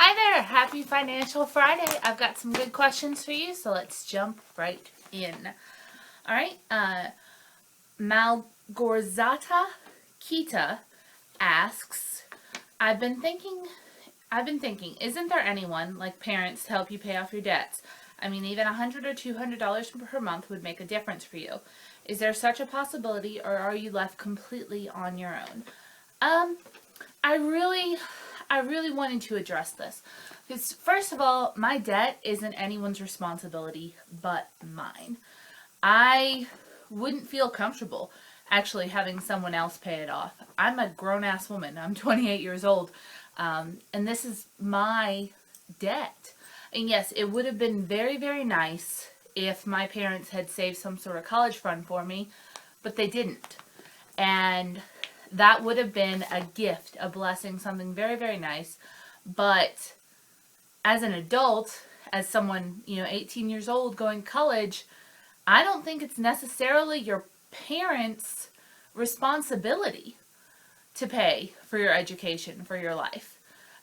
Hi there, happy Financial Friday. I've got some good questions for you, so let's jump right in. All right, Malgorzata Kita asks, I've been thinking, isn't there anyone, like parents, to help you pay off your debts? I mean, even $100 or $200 per month would make a difference for you. Is there such a possibility, or are you left completely on your own? Um, I really, I really wanted to address this. Because, first of all, my debt isn't anyone's responsibility but mine. I wouldn't feel comfortable actually having someone else pay it off. I'm a grown ass woman. I'm 28 years old. And this is my debt. And yes, it would have been very, very nice if my parents had saved some sort of college fund for me, but they didn't. And that would have been a gift, a blessing, something very, very nice. But as an adult, as someone, 18 years old going to college, I don't think it's necessarily your parents' responsibility to pay for your education, for your life.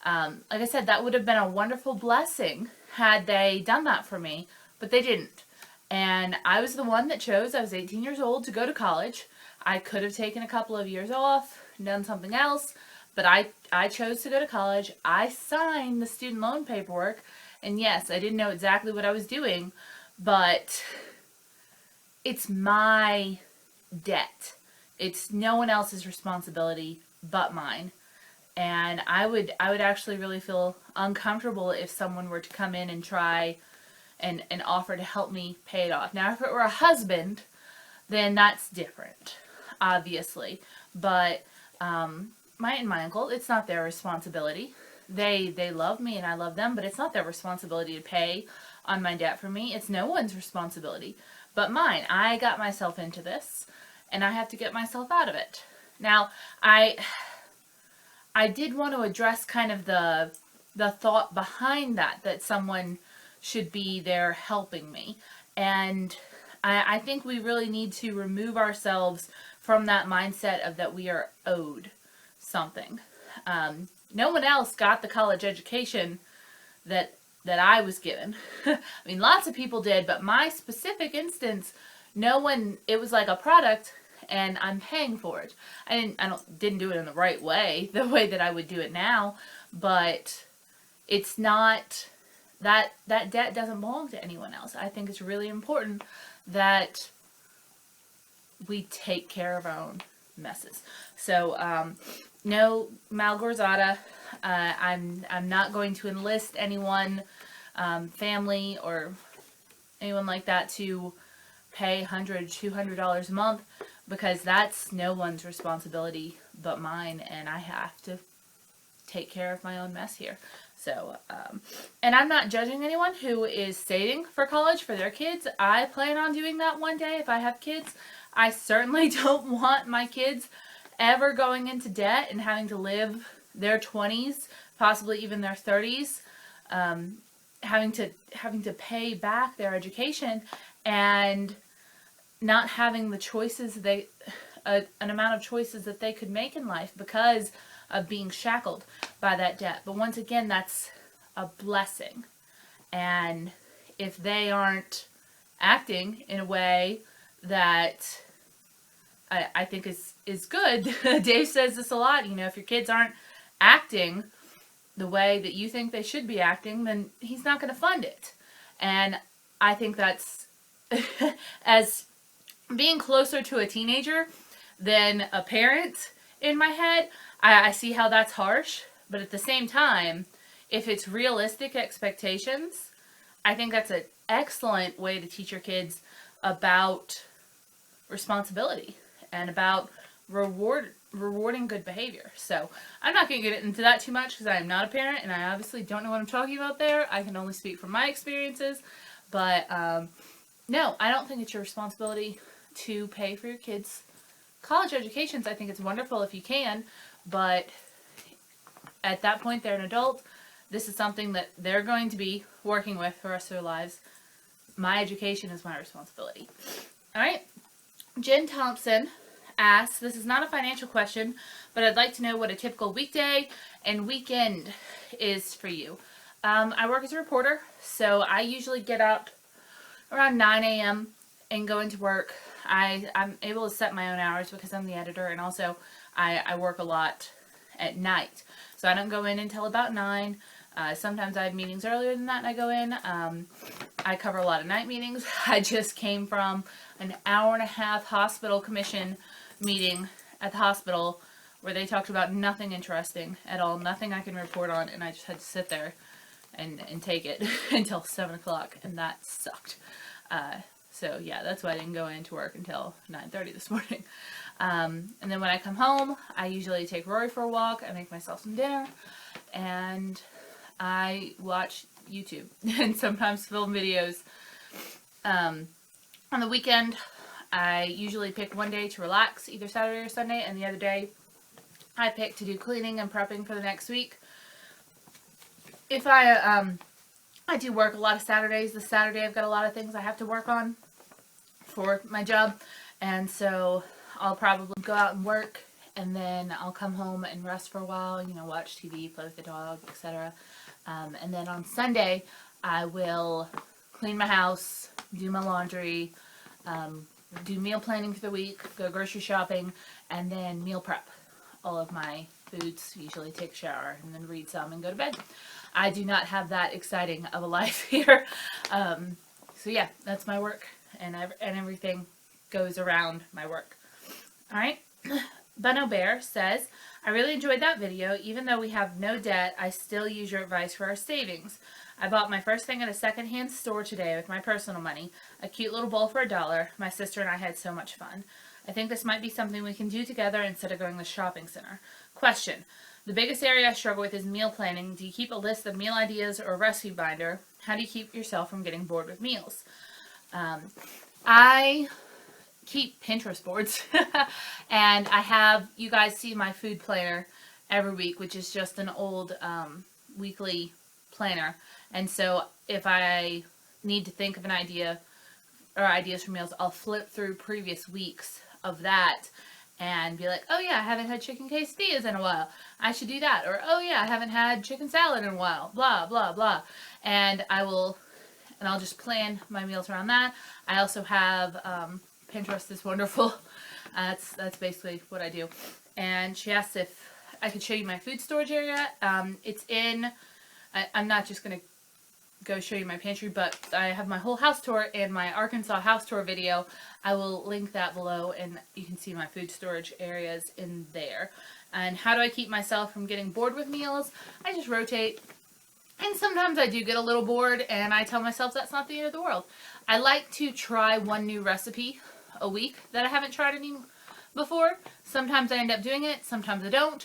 Like I said, that would have been a wonderful blessing had they done that for me, but they didn't. And I was the one that chose, I was 18 years old, to go to college. I could have taken a couple of years off, done something else, but I chose to go to college. I signed the student loan paperwork, and yes, I didn't know exactly what I was doing, but it's my debt. It's no one else's responsibility but mine. And I would actually really feel uncomfortable if someone were to come in and try and offer to help me pay it off. Now, if it were a husband, then that's different, obviously. But my aunt and my uncle, it's not their responsibility. They love me and I love them, but it's not their responsibility to pay on my debt for me. It's no one's responsibility but mine. I got myself into this, and I have to get myself out of it. Now, I did want to address kind of the thought behind that someone should be there helping me. And I think we really need to remove ourselves from that mindset of that we are owed something. No one else got the college education that I was given. I mean, lots of people did, but my specific instance, no one. It was like a product, and I'm paying for it. I didn't do it in the right way, the way that I would do it now, but it's not that debt doesn't belong to anyone else. I think it's really important that we take care of our own messes. So, no, Malgorzata, I'm not going to enlist anyone, family or anyone like that, to pay $100, $200 a month, because that's no one's responsibility but mine, and I have to take care of my own mess here. So, and I'm not judging anyone who is saving for college for their kids. I plan on doing that one day if I have kids. I certainly don't want my kids ever going into debt and having to live their 20s, possibly even their 30s, having to pay back their education and not having the choices an amount of choices that they could make in life because of being shackled by that debt. But once again, that's a blessing. And if they aren't acting in a way that I think is good, Dave says this a lot, if your kids aren't acting the way that you think they should be acting, then he's not going to fund it. And I think that's, as being closer to a teenager than a parent in my head, I see how that's harsh, but at the same time, if it's realistic expectations, I think that's an excellent way to teach your kids about responsibility and about rewarding good behavior. So I'm not going to get into that too much because I am not a parent and I obviously don't know what I'm talking about there. I can only speak from my experiences, but no, I don't think it's your responsibility to pay for your kids' college educations. I think it's wonderful if you can, but at that point they're an adult. This is something that they're going to be working with for the rest of their lives. My education is my responsibility. All right. Jen Thompson asks, this is not a financial question, but I'd like to know what a typical weekday and weekend is for you. I work as a reporter, so I usually get up around 9 a.m. and go into work. I'm able to set my own hours because I'm the editor, and also I work a lot at night. So I don't go in until about 9. Sometimes I have meetings earlier than that and I go in. I cover a lot of night meetings. I just came from an hour-and-a-half hospital commission meeting at the hospital where they talked about nothing interesting at all, nothing I can report on, and I just had to sit there and take it until 7 o'clock, and that sucked. So yeah, that's why I didn't go into work until 9:30 this morning. And then when I come home, I usually take Rory for a walk, I make myself some dinner, and I watch YouTube and sometimes film videos. On the weekend, I usually pick one day to relax, either Saturday or Sunday, and the other day I pick to do cleaning and prepping for the next week. If I do work a lot of Saturdays. This Saturday I've got a lot of things I have to work on for my job, and so I'll probably go out and work, and then I'll come home and rest for a while, you know, watch TV, play with the dog, etc. And then on Sunday I will clean my house, do my laundry, do meal planning for the week, go grocery shopping, and then meal prep all of my foods, usually take a shower, and then read some and go to bed. I do not have that exciting of a life here. So yeah, that's my work, and everything goes around my work. Alright, Bunno Bear says, I really enjoyed that video. Even though we have no debt, I still use your advice for our savings. I bought my first thing at a secondhand store today with my personal money. A cute little bowl for $1. My sister and I had so much fun. I think this might be something we can do together instead of going to the shopping center. Question. The biggest area I struggle with is meal planning. Do you keep a list of meal ideas or a recipe binder? How do you keep yourself from getting bored with meals? I keep Pinterest boards. And I have, you guys see my food planner every week, which is just an old weekly planner. And so if I need to think of an idea or ideas for meals, I'll flip through previous weeks of that and be like, oh yeah, I haven't had chicken quesadillas in a while. I should do that. Or, oh yeah, I haven't had chicken salad in a while. Blah, blah, blah. And I'll just plan my meals around that. I also have Pinterest is wonderful. That's basically what I do. And she asked if I could show you my food storage area. It's in, I'm not just going to go show you my pantry, but I have my whole house tour and my Arkansas house tour video. I will link that below, and you can see my food storage areas in there. And how do I keep myself from getting bored with meals? I just rotate. And sometimes I do get a little bored, and I tell myself that's not the end of the world. I like to try one new recipe a week that I haven't tried any before. Sometimes I end up doing it, sometimes I don't.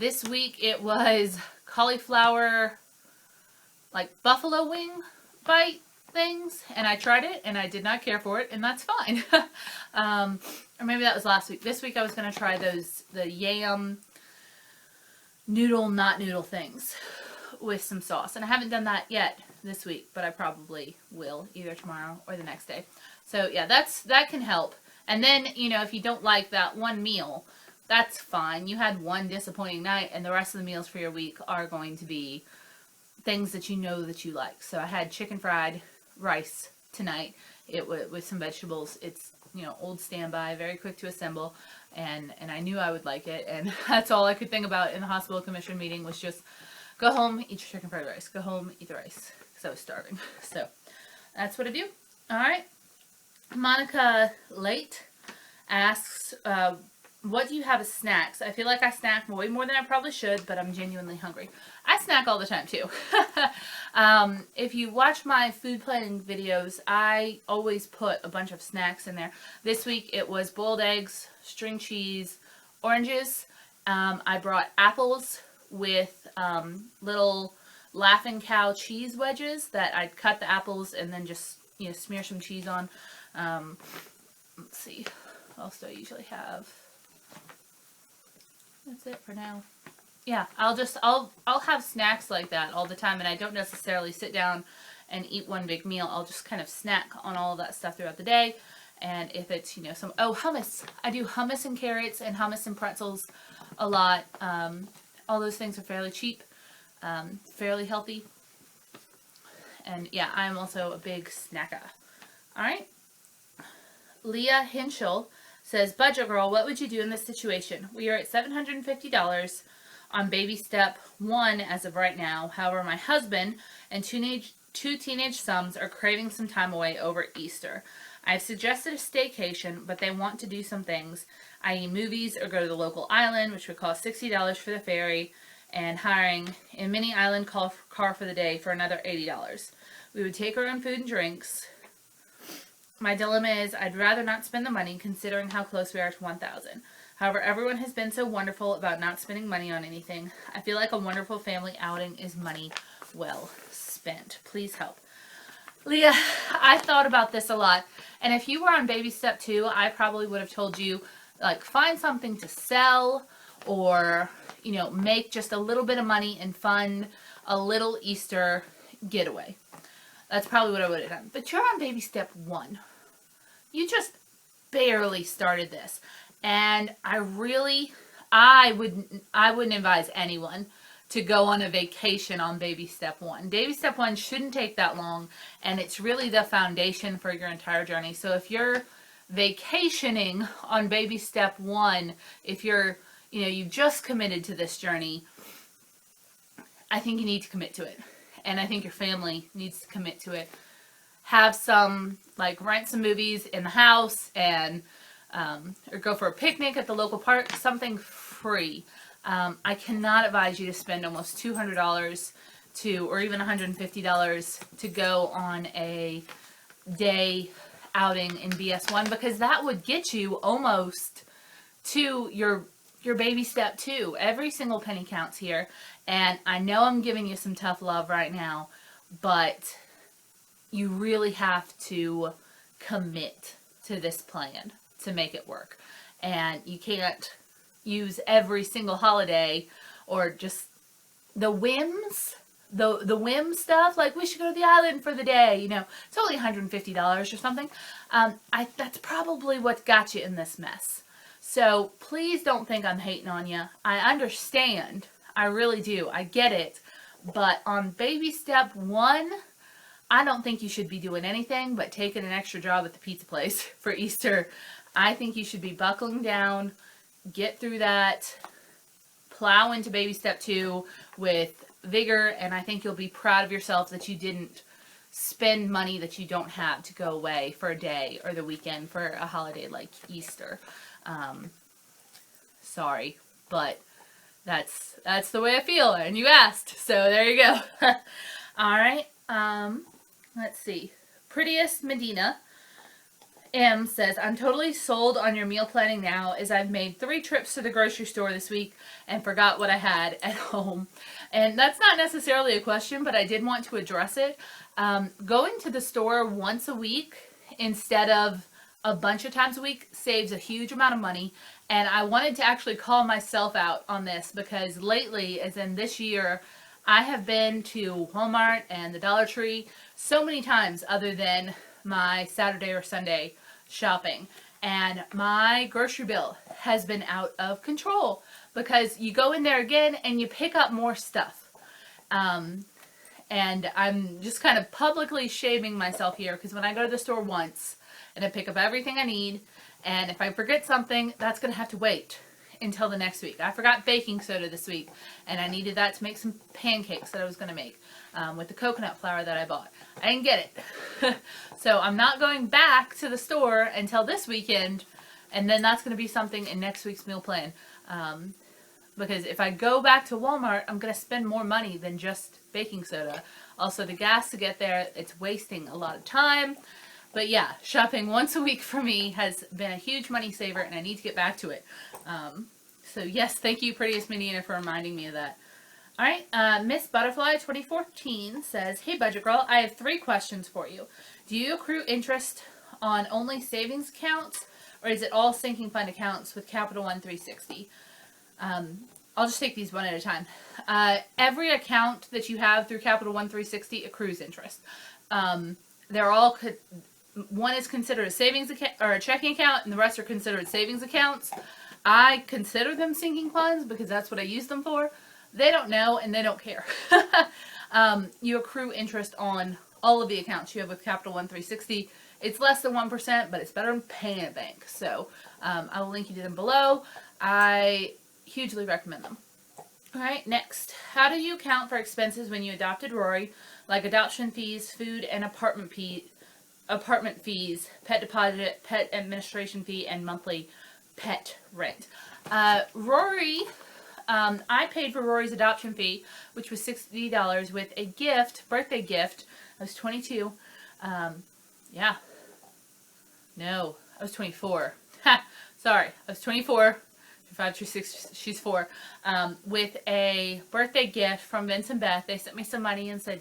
This week it was cauliflower, like buffalo wing bite things, and I tried it, and I did not care for it, and that's fine. Or maybe that was last week. This week I was going to try the yam noodle, not noodle things with some sauce, and I haven't done that yet this week, but I probably will either tomorrow or the next day. So yeah, that can help. And then, you know, if you don't like that one meal, that's fine. You had one disappointing night, and the rest of the meals for your week are going to be things that you know that you like. So I had chicken fried rice tonight. With some vegetables. It's, you know, old standby, very quick to assemble, and I knew I would like it, and that's all I could think about in the hospital commission meeting was just go home, eat your chicken fried rice. Go home, eat the rice, because I was starving. So that's what I do. All right. Monica Late asks, what do you have as snacks? I feel like I snack way more than I probably should, but I'm genuinely hungry. I snack all the time too. If you watch my food planning videos, I always put a bunch of snacks in there. This week it was boiled eggs, string cheese, oranges. I brought apples with little Laughing Cow cheese wedges that I'd cut the apples and then just, you know, smear some cheese on. Let's see, what else do I usually have? That's it for now. Yeah, I'll have snacks like that all the time, and I don't necessarily sit down and eat one big meal. I'll just kind of snack on all of that stuff throughout the day. And if it's, you know, hummus. I do hummus and carrots and hummus and pretzels a lot. All those things are fairly cheap, fairly healthy. And yeah, I'm also a big snacker. All right. Leah Hinchell says, Budget Girl, what would you do in this situation? We are at $750 on baby step 1 as of right now. However, my husband and two teenage sons are craving some time away over Easter. I've suggested a staycation, but they want to do some things, i.e. movies or go to the local island, which would cost $60 for the ferry, and hiring a mini island car for the day for another $80. We would take our own food and drinks. My dilemma is I'd rather not spend the money considering how close we are to 1,000. However, everyone has been so wonderful about not spending money on anything. I feel like a wonderful family outing is money well spent. Please help. Leah, I thought about this a lot. And if you were on baby step 2, I probably would have told you, like, find something to sell or, you know, make just a little bit of money and fund a little Easter getaway. That's probably what I would have done. But you're on baby step 1. You just barely started this. And I wouldn't advise anyone to go on a vacation on baby step 1. Baby step 1 shouldn't take that long, and it's really the foundation for your entire journey. So if you're vacationing on baby step 1, if you're, you know, you've just committed to this journey, I think you need to commit to it. And I think your family needs to commit to it. Have some, like, rent some movies in the house and, or go for a picnic at the local park, something free. I cannot advise you to spend almost $200 or even $150 to go on a day outing in BS1, because that would get you almost to your baby step 2. Every single penny counts here. And I know I'm giving you some tough love right now, but you really have to commit to this plan to make it work. And you can't use every single holiday or just the whims, the whim stuff, like we should go to the island for the day, you know, it's only $150 or something. That's probably what got you in this mess. So please don't think I'm hating on you. I understand. I really do. I get it. But on baby step 1, I don't think you should be doing anything but taking an extra job at the pizza place for Easter. I think you should be buckling down, get through that, plow into baby step 2 with vigor, and I think you'll be proud of yourself that you didn't spend money that you don't have to go away for a day or the weekend for a holiday like Easter. Sorry, but that's the way I feel, and you asked, so there you go. All right, let's see. Prettiest Medina M says, I'm totally sold on your meal planning now, as I've made 3 trips to the grocery store this week and forgot what I had at home. And that's not necessarily a question, but I did want to address it. Going to the store once a week instead of a bunch of times a week saves a huge amount of money. And I wanted to actually call myself out on this, because lately, as in this year, I have been to Walmart and the Dollar Tree so many times other than my Saturday or Sunday shopping. And my grocery bill has been out of control because you go in there again and you pick up more stuff. And I'm just kind of publicly shaming myself here, because when I go to the store once and I pick up everything I need, and if I forget something, that's going to have to wait until the next week. I forgot baking soda this week, and I needed that to make some pancakes that I was going to make with the coconut flour that I bought. I didn't get it. So I'm not going back to the store until this weekend, and then that's going to be something in next week's meal plan. Because if I go back to Walmart, I'm going to spend more money than just baking soda. Also, the gas to get there, it's wasting a lot of time. But yeah, shopping once a week for me has been a huge money saver, and I need to get back to it. So yes, thank you, Prettiest Medina, for reminding me of that. All right, Miss Butterfly 2014 says, Hey Budget Girl, I have 3 questions for you. Do you accrue interest on only savings accounts, or is it all sinking fund accounts with Capital One 360? I'll just take these one at a time. Every account that you have through Capital One 360 accrues interest. They're all one is considered a savings account or a checking account, and the rest are considered savings accounts. I consider them sinking funds because that's what I use them for. They don't know, and they don't care. You accrue interest on all of the accounts you have with Capital One 360. It's less than 1%, but it's better than paying a bank. So I will link you to them below. I hugely recommend them. All right, next. How do you account for expenses when you adopted Rory, like adoption fees, food, and apartment fees, pet deposit, pet administration fee, and monthly pet rent? Rory, I paid for Rory's adoption fee, which was $60 with a birthday gift. I was 22. Yeah. No, I was 24. Ha! Sorry, I was 24. 5, 6, she's 4. With a birthday gift from Vince and Beth. They sent me some money and said,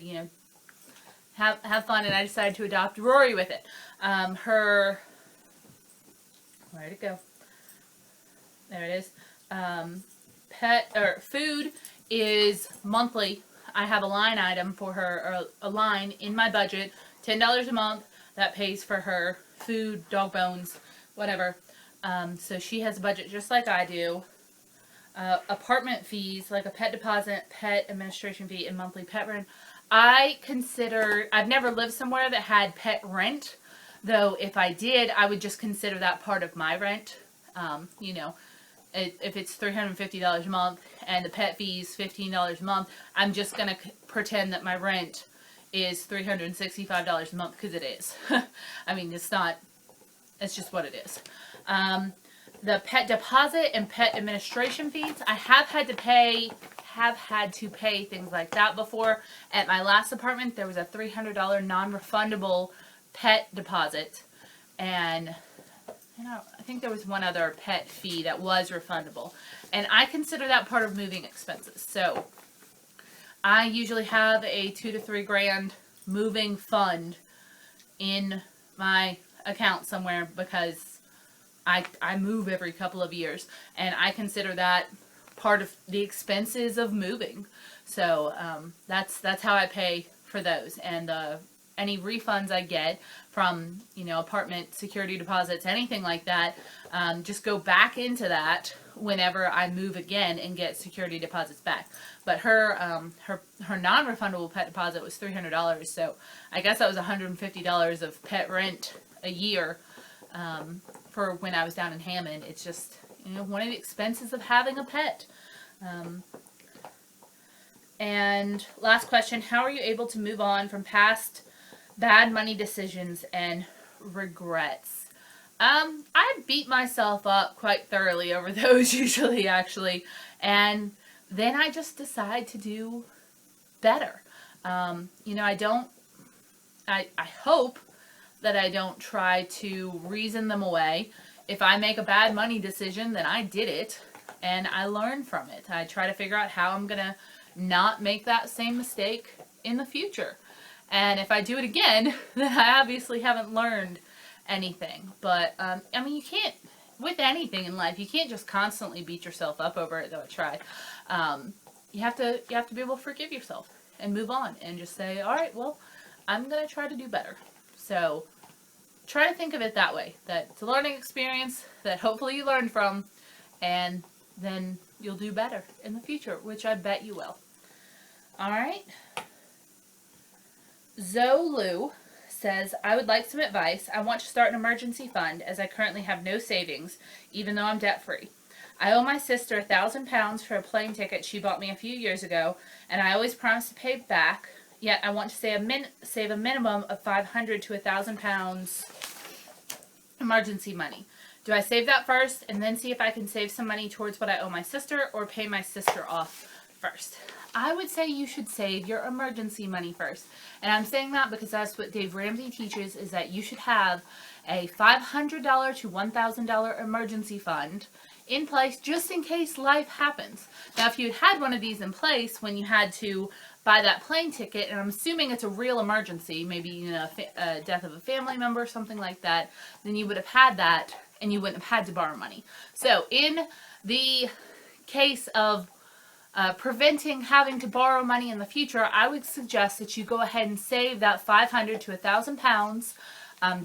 have fun, and I decided to adopt Rory with it. Where'd it go? There it is. Food is monthly. I have a line item for her, or a line in my budget, $10 a month. That pays for her food, dog bones, whatever. So she has a budget just like I do. Apartment fees, like a pet deposit, pet administration fee, and monthly pet rent. I've never lived somewhere that had pet rent, though if I did, I would just consider that part of my rent. If it's $350 a month and the pet fee is $15 a month, I'm just going to pretend that my rent is $365 a month, because it is. I mean, it's just what it is. The pet deposit and pet administration fees, I have had to pay things like that before. At my last apartment, there was a $300 non-refundable pet deposit, and I think there was one other pet fee that was refundable, and I consider that part of moving expenses. So I usually have a $2 to $3 grand moving fund in my account somewhere, because I move every couple of years, and I consider that part of the expenses of moving. So that's how I pay for those, and any refunds I get from apartment security deposits, anything like that, just go back into that whenever I move again and get security deposits back. But her non-refundable pet deposit was $300, so I guess that was $150 of pet rent a year. For when I was down in Hammond. It's just, one of the expenses of having a pet. And last question, how are you able to move on from past bad money decisions and regrets? I beat myself up quite thoroughly over those usually, actually. And then I just decide to do better. I hope that I don't try to reason them away. If I make a bad money decision, then I did it, and I learn from it. I try to figure out how I'm going to not make that same mistake in the future. And if I do it again, then I obviously haven't learned anything. But, you can't, with anything in life, you can't just constantly beat yourself up over it, though I try. You have to be able to forgive yourself and move on and just say, all right, well, I'm going to try to do better. So try to think of it that way, that it's a learning experience that hopefully you learn from, and then you'll do better in the future, which I bet you will. Alright. Zolu says, I would like some advice. I want to start an emergency fund as I currently have no savings, even though I'm debt-free. I owe my sister £1,000 for a plane ticket she bought me a few years ago, and I always promise to pay back. Yet I want to save a minimum of £500 to £1,000 emergency money. Do I save that first and then see if I can save some money towards what I owe my sister, or pay my sister off first? I would say you should save your emergency money first. And I'm saying that because that's what Dave Ramsey teaches, is that you should have a $500 to $1,000 emergency fund in place just in case life happens. Now, if you had one of these in place when you had to buy that plane ticket, and I'm assuming it's a real emergency, maybe a death of a family member or something like that, then you would have had that and you wouldn't have had to borrow money. So in the case of preventing having to borrow money in the future, I would suggest that you go ahead and save that $500 to £1,000,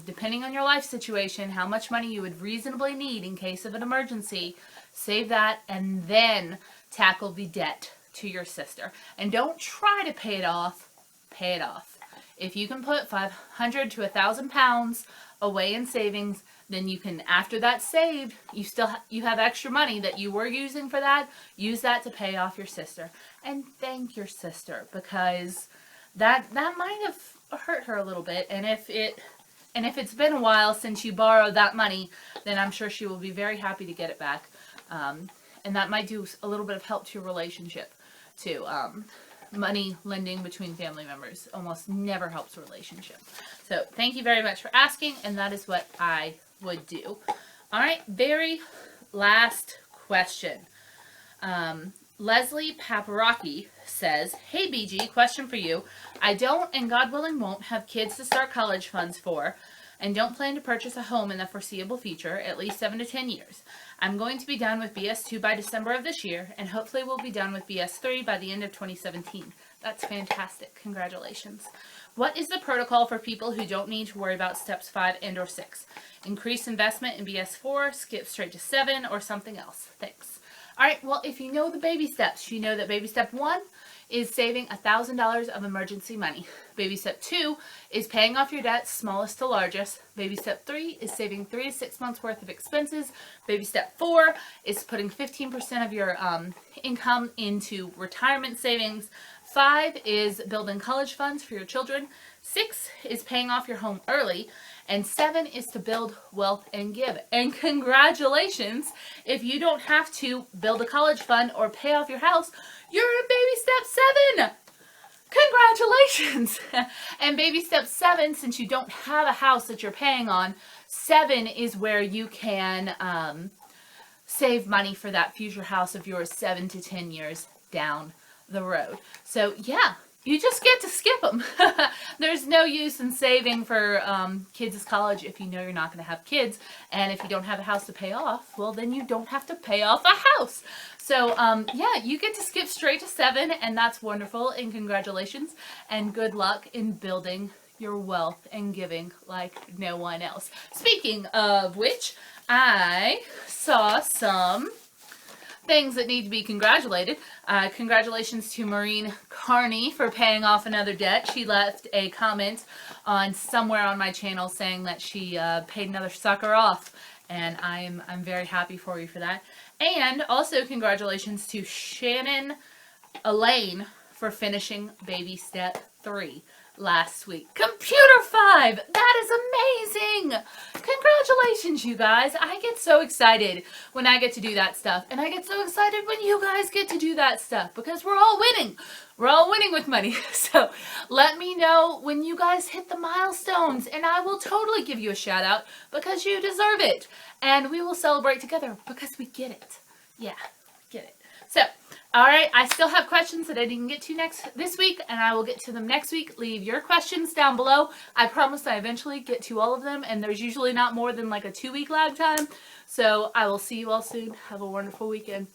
depending on your life situation, how much money you would reasonably need in case of an emergency. Save that and then tackle the debt to your sister. And don't try to pay it off. Pay it off. If you can put 500 to 1,000 pounds away in savings, then you can, after that's saved, you have extra money that you were using for that. Use that to pay off your sister, and thank your sister, because that might have hurt her a little bit. And if it's been a while since you borrowed that money, then I'm sure she will be very happy to get it back. And that might do a little bit of help to your relationship too. Money lending between family members almost never helps a relationship. So thank you very much for asking, and that is what I would do. All right, very last question. Leslie Paparocki says, hey BG, question for you. I don't, and God willing won't, have kids to start college funds for, and don't plan to purchase a home in the foreseeable future, at least 7 to 10 years. I'm going to be done with BS2 by December of this year, and hopefully we'll be done with BS3 by the end of 2017. That's fantastic. Congratulations. What is the protocol for people who don't need to worry about steps 5 and or 6? Increase investment in BS4, skip straight to 7, or something else? Thanks. All right, well, if you know the baby steps, you know that baby step 1 is saving $1,000 of emergency money. Baby step 2 is paying off your debts, smallest to largest. Baby step 3 is saving 3 to 6 months worth of expenses. Baby step 4 is putting 15% of your income into retirement savings. 5 is building college funds for your children. 6 is paying off your home early. And 7 is to build wealth and give. And congratulations, if you don't have to build a college fund or pay off your house, you're in baby step 7. Congratulations. And baby step 7, since you don't have a house that you're paying on, 7 is where you can save money for that future house of yours 7 to 10 years down the road. So yeah, you just get to skip them. There's no use in saving for kids' college if you know you're not going to have kids. And if you don't have a house to pay off, well, then you don't have to pay off a house. So, yeah, you get to skip straight to 7, and that's wonderful. And congratulations, and good luck in building your wealth and giving like no one else. Speaking of which, I saw some things that need to be congratulated. Congratulations to Maureen Carney for paying off another debt. She left a comment on somewhere on my channel saying that she paid another sucker off, and I'm very happy for you for that. And also congratulations to Shannon Elaine for finishing baby step 3 last week. Computer 5! That is amazing! Congratulations, you guys. I get so excited when I get to do that stuff. And I get so excited when you guys get to do that stuff, because we're all winning. We're all winning with money. So let me know when you guys hit the milestones, and I will totally give you a shout out, because you deserve it. And we will celebrate together because we get it. Yeah, get it. So, alright, I still have questions that I didn't get to this week, and I will get to them next week. Leave your questions down below. I promise I eventually get to all of them, and there's usually not more than like a 2-week lag time. So, I will see you all soon. Have a wonderful weekend.